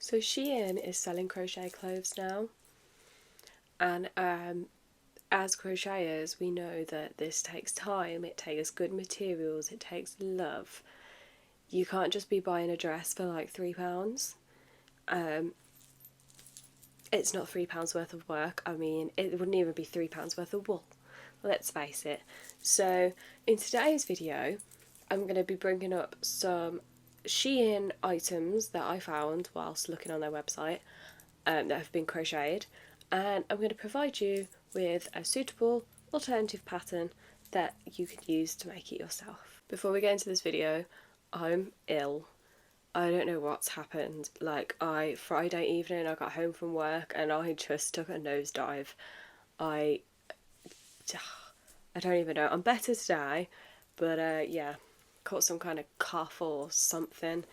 So SHEIN is selling crochet clothes now, and as crocheters we know that this takes time, it takes good materials, it takes love. You can't just be buying a dress for like £3. It's not £3 worth of work. I mean, it wouldn't even be £3 worth of wool, let's face it. So in today's video I'm going to be bringing up some SHEIN items that I found whilst looking on their website that have been crocheted, and I'm going to provide you with a suitable alternative pattern that you could use to make it yourself. Before we get into this video, I'm ill. I don't know what's happened. Like, Friday evening I got home from work and I just took a nosedive. I don't even know. I'm better today, but yeah, caught some kind of cough or something,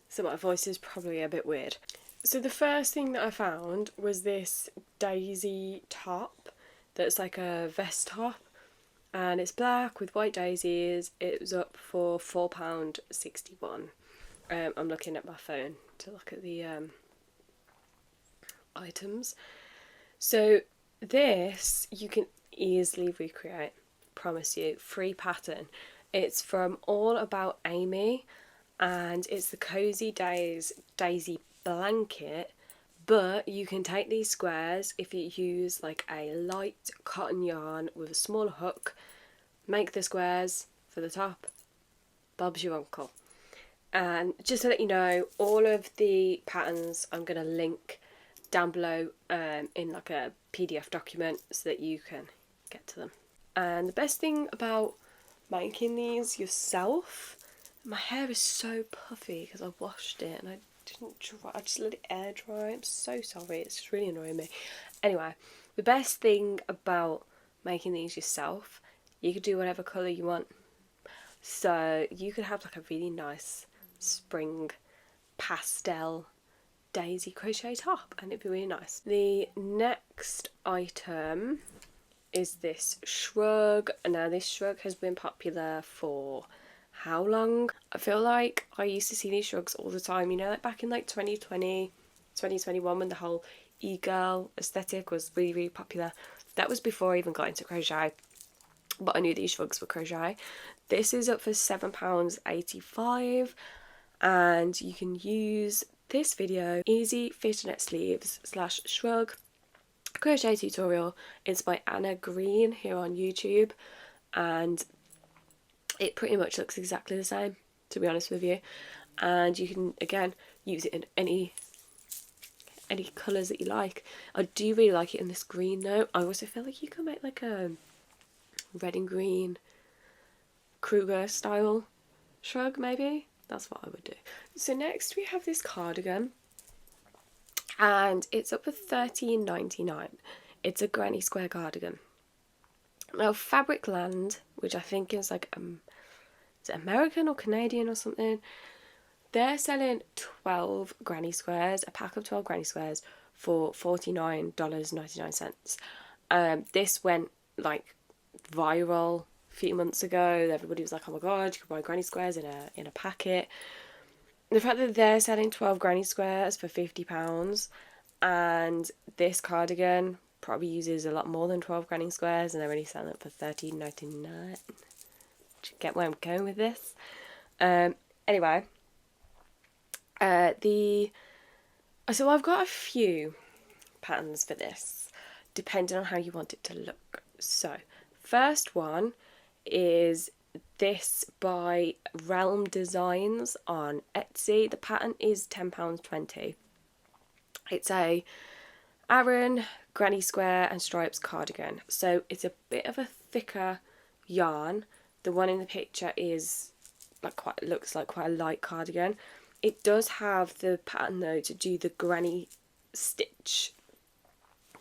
so my voice is probably a bit weird. So the first thing that I found was this daisy top that's like a vest top, and it's black with white daisies. It was up for £4.61. I'm looking at my phone to look at the items. So this you can easily recreate, promise you. Free pattern. It's from All About Amy, and it's the Cozy Days Daisy blanket, but you can take these squares if you use like a light cotton yarn with a small hook, make the squares for the top. Bob's your uncle. And just to let you know, all of the patterns I'm going to link down below in like a PDF document so that you can get to them. And the best thing about making these yourself, my hair is so puffy because I washed it and I didn't dry, I just let it air dry. I'm so sorry, it's just really annoying me. Anyway, the best thing about making these yourself, you could do whatever colour you want. So you could have like a really nice spring pastel daisy crochet top and it'd be really nice. The next item is this shrug. Now this shrug has been popular for how long? I feel like I used to see these shrugs all the time, you know, like back in like 2020, 2021 when the whole e-girl aesthetic was really, really popular. That was before I even got into crochet, but I knew these shrugs were crochet. This is up for £7.85, and you can use this video, Easy Fitted Sleeves / shrug crochet tutorial. It's by Anna Green here on YouTube, and it pretty much looks exactly the same, to be honest with you. And you can again use it in any colours that you like. I do really like it in this green though. I also feel like you can make like a red and green Kruger style shrug, maybe. That's what I would do. So next we have this cardigan, and it's up for £13.99. It's a granny square cardigan. Now Fabricland, which I think is like is it American or Canadian or something, they're selling 12 granny squares, a pack of 12 granny squares for $49.99. This went like viral a few months ago. Everybody was like, oh my god, you can buy granny squares in a packet. The fact that they're selling 12 granny squares for £50, and this cardigan probably uses a lot more than 12 granny squares, and they're only selling it for $13.99. Do you get where I'm going with this? Anyway, so I've got a few patterns for this, depending on how you want it to look. So, first one is this by Realm Designs on Etsy. The pattern is £10.20. It's a Aran granny square and stripes cardigan. So it's a bit of a thicker yarn. The one in the picture is like looks like quite a light cardigan. It does have the pattern though to do the granny stitch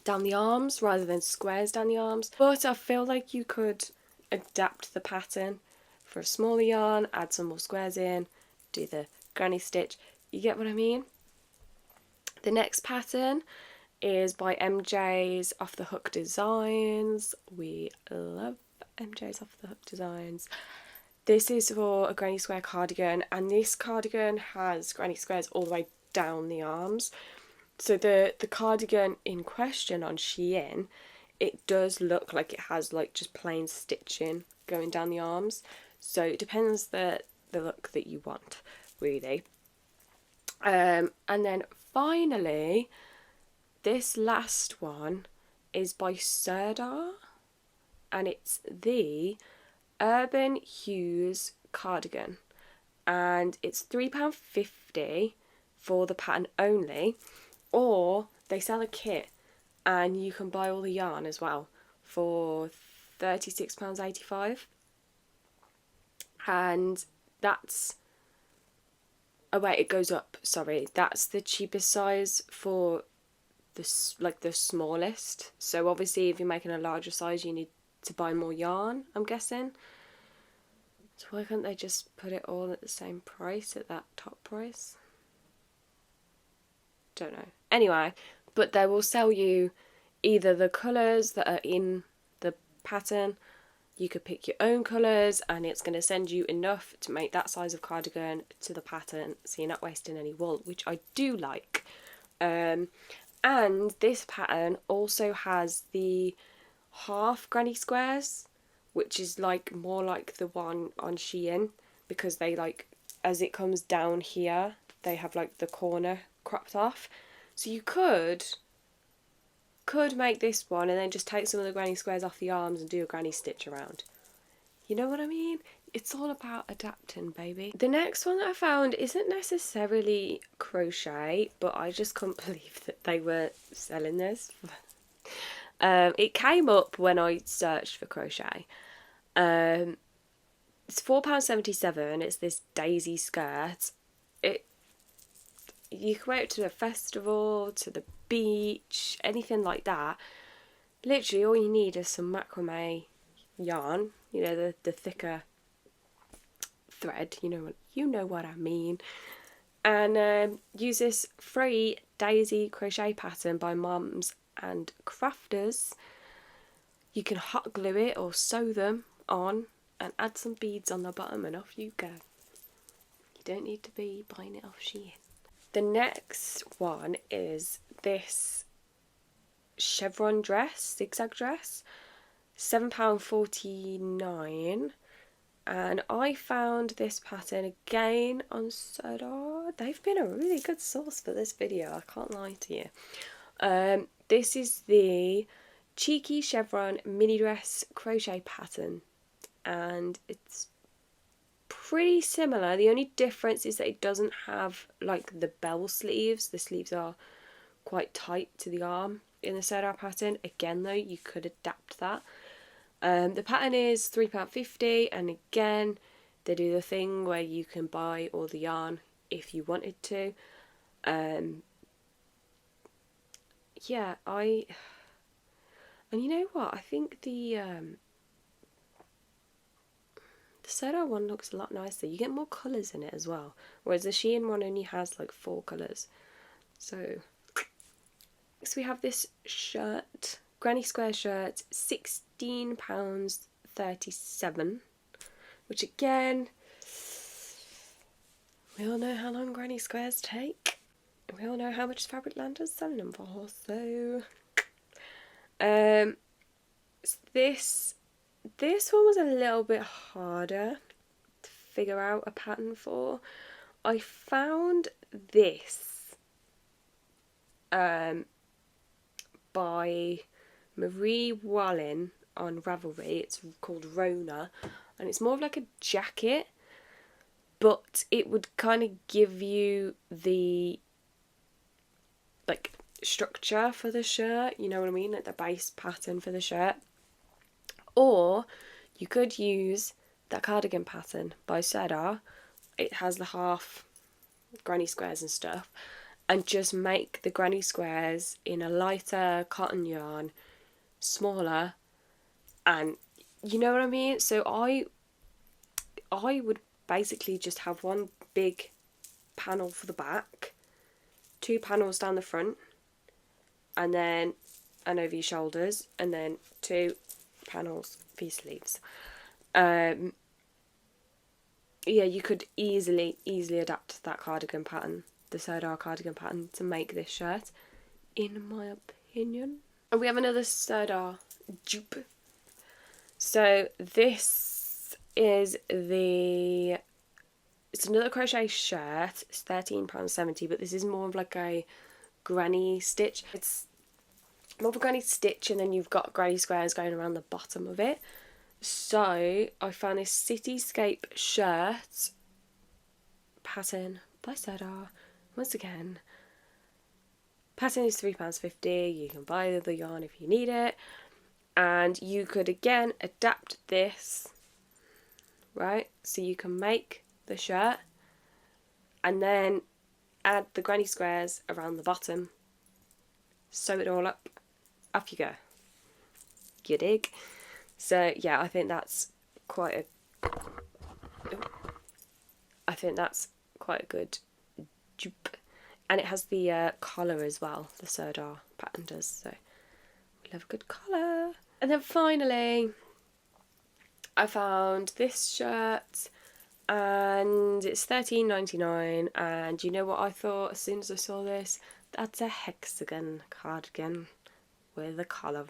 down the arms rather than squares down the arms. But I feel like you could adapt the pattern for a smaller yarn, add some more squares in, do the granny stitch. You get what I mean? The next pattern is by MJ's Off the Hook Designs. We love MJ's Off the Hook Designs. This is for a granny square cardigan, and this cardigan has granny squares all the way down the arms. So the cardigan in question on SHEIN, it does look like it has like just plain stitching going down the arms. So it depends the look that you want, really. And then finally, this last one is by Serdar, and it's the Urban Hues cardigan, and it's £3.50 for the pattern only, or they sell a kit and you can buy all the yarn as well for £36.85, and that's, oh wait, it goes up, sorry, that's the cheapest size for this, like the smallest. So obviously if you're making a larger size you need to buy more yarn, I'm guessing. So why can't they just put it all at the same price, at that top price? Don't know. Anyway, but they will sell you either the colours that are in the pattern, you could pick your own colours, and it's going to send you enough to make that size of cardigan to the pattern, so you're not wasting any wool, which I do like. And this pattern also has the half granny squares, which is like more like the one on SHEIN, because they like, as it comes down here, they have like the corner cropped off. So you could make this one and then just take some of the granny squares off the arms and do a granny stitch around. You know what I mean? It's all about adapting, baby. The next one that I found isn't necessarily crochet, but I just couldn't believe that they were selling this. It came up when I searched for crochet. It's £4.77. It's this daisy skirt. You can wear it to a festival, to the beach, anything like that. Literally all you need is some macrame yarn, you know, the thicker thread, you know what I mean. And use this free daisy crochet pattern by Mums and Crafters. You can hot glue it or sew them on and add some beads on the bottom and off you go. You don't need to be buying it off SHEIN. The next one is this chevron dress, zigzag dress, £7.49, and I found this pattern again on Serdar. They've been a really good source for this video, I can't lie to you. This is the cheeky chevron mini dress crochet pattern, and it's pretty similar. The only difference is that it doesn't have like the bell sleeves. The sleeves are quite tight to the arm in the Serdar pattern. Again though, you could adapt that. The pattern is £3.50, and again they do the thing where you can buy all the yarn if you wanted to. Yeah, and you know what, I think the Serdar one looks a lot nicer. You get more colours in it as well, whereas the SHEIN one only has like 4 colours. So next we have this shirt, granny square shirt, £16.37, which again, we all know how long granny squares take. We all know how much Fabric Land is selling them for, so this one was a little bit harder to figure out a pattern for. I found this by Marie Wallin on Ravelry. It's called Rona, and it's more of like a jacket, but it would kind of give you the like structure for the shirt, you know what I mean, like the base pattern for the shirt. Or you could use that cardigan pattern by Serdar. It has the half granny squares and stuff, and just make the granny squares in a lighter cotton yarn, smaller, and you know what I mean. So I would basically just have one big panel for the back, 2 panels down the front, and then and over your shoulders, and then 2 panels for your sleeves. Yeah, you could easily adapt that cardigan pattern the Serdar cardigan pattern to make this shirt, in my opinion. And we have another Serdar dupe. So this is it's another crochet shirt. It's £13.70, but this is more of like a granny stitch. It's more of a granny stitch, and then you've got granny squares going around the bottom of it. So I found this cityscape shirt pattern by Serdar. Once again, pattern is £3.50. You can buy the yarn if you need it, and you could again adapt this, right? So you can make the shirt and then add the granny squares around the bottom, sew it all up, off you go. You dig? So yeah, I think that's quite a good dupe. And it has the collar as well, the Serdar pattern does, so we love a good collar. And then finally, I found this shirt, and it's £13.99, and you know what I thought as soon as I saw this? That's a hexagon cardigan with a collar.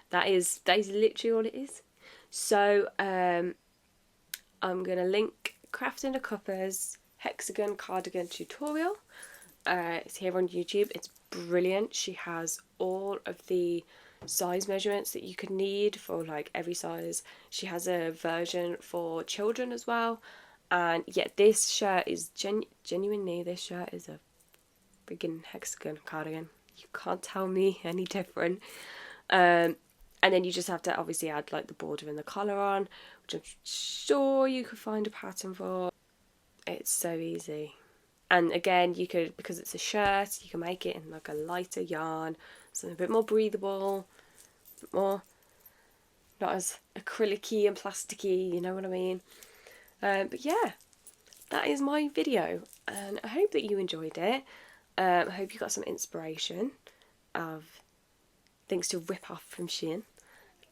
That is literally all it is. So I'm going to link Crafting a Cuppa's hexagon cardigan tutorial. It's here on YouTube. It's brilliant. She has all of the size measurements that you could need for like every size. She has a version for children as well. And yeah, this shirt is genuinely, this shirt is a friggin' hexagon cardigan. You can't tell me any different. And then you just have to obviously add like the border and the collar on, which I'm sure you could find a pattern for. It's so easy. And again, you could, because it's a shirt, you can make it in like a lighter yarn, something a bit more breathable, a bit more, not as acrylic-y and plasticky, you know what I mean? But yeah, that is my video, and I hope that you enjoyed it. I hope you got some inspiration of things to rip off from SHEIN.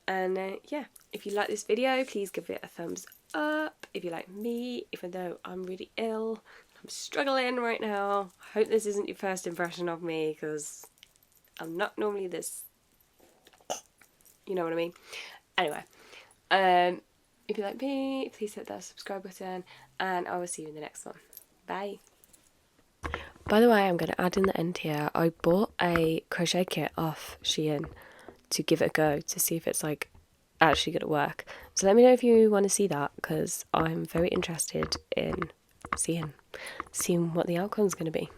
And yeah, if you like this video, please give it a thumbs up. If you like me, even though I'm really ill, I'm struggling right now, I hope this isn't your first impression of me, because I'm not normally this, you know what I mean. Anyway, if you like me, please hit that subscribe button, and I will see you in the next one. Bye. By the way, I'm going to add in the end here, I bought a crochet kit off SHEIN to give it a go, to see if it's like actually going to work. So let me know if you want to see that, because I'm very interested in seeing what the outcome's going to be.